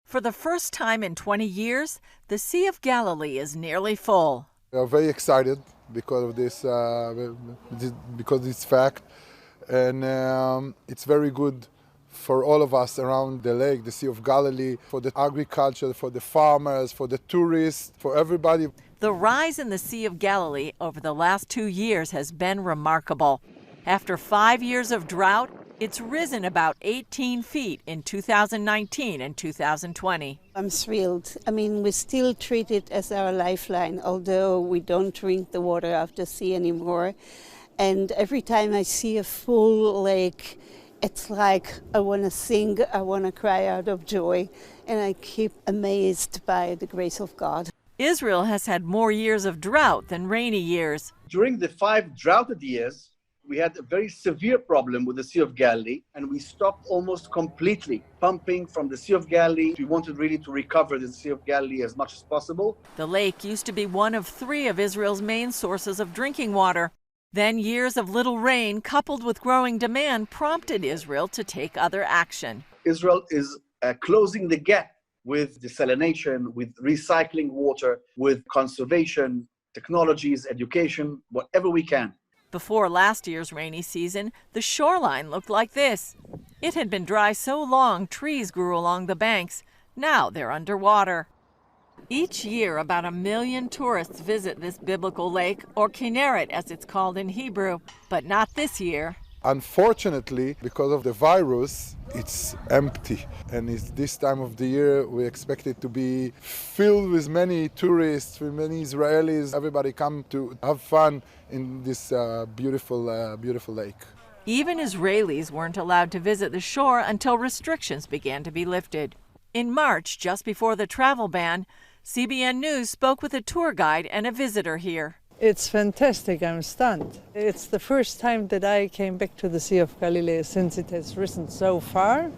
For the first time in 20 years, the Sea of Galilee is nearly full. We are very excited because of this fact, and it's very good for all of us around the lake, the Sea of Galilee, for the agriculture, for the farmers, for the tourists, for everybody. The rise in the Sea of Galilee over the last 2 years has been remarkable. After 5 years of drought, it's risen about 18 feet in 2019 and 2020. I'm thrilled. I mean, we still treat it as our lifeline, although we don't drink the water of the sea anymore. And every time I see a full lake, it's like I want to sing, I want to cry out of joy, and I keep amazed by the grace of God. Israel has had more years of drought than rainy years. During the 5 droughted years, we had a very severe problem with the Sea of Galilee, and we stopped almost completely pumping from the Sea of Galilee. We wanted really to recover the Sea of Galilee as much as possible. The lake used to be one of 3 of Israel's main sources of drinking water. Then years of little rain coupled with growing demand prompted Israel to take other action. Israel is closing the gap with desalination, with recycling water, with conservation, technologies, education, whatever we can. Before last year's rainy season, the shoreline looked like this. It had been dry so long, trees grew along the banks. Now they're underwater. Each year, about 1 million tourists visit this biblical lake, or Kinneret as it's called in Hebrew, but not this year. Unfortunately, because of the virus, it's empty. And it's this time of the year, we expect it to be filled with many tourists, with many Israelis. Everybody come to have fun in this beautiful lake. Even Israelis weren't allowed to visit the shore until restrictions began to be lifted. In March, just before the travel ban, CBN News spoke with a tour guide and a visitor here. It's fantastic. I'm stunned. It's the first time that I came back to the Sea of Galilee since it has risen so far,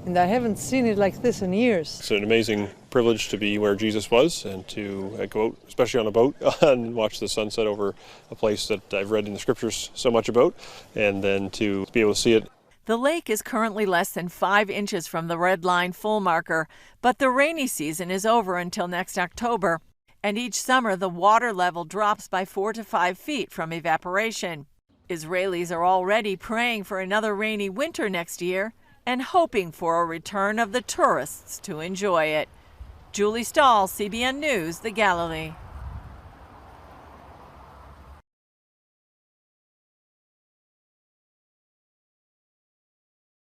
and I haven't seen it like this in years. It's an amazing privilege to be where Jesus was and to go out, especially on a boat, and watch the sunset over a place that I've read in the scriptures so much about, and then to be able to see it. The lake is currently less than 5 inches from the red line full marker, but the rainy season is over until next October. And each summer, the water level drops by 4 to 5 feet from evaporation. Israelis are already praying for another rainy winter next year and hoping for a return of the tourists to enjoy it. Julie Stahl, CBN News, the Galilee.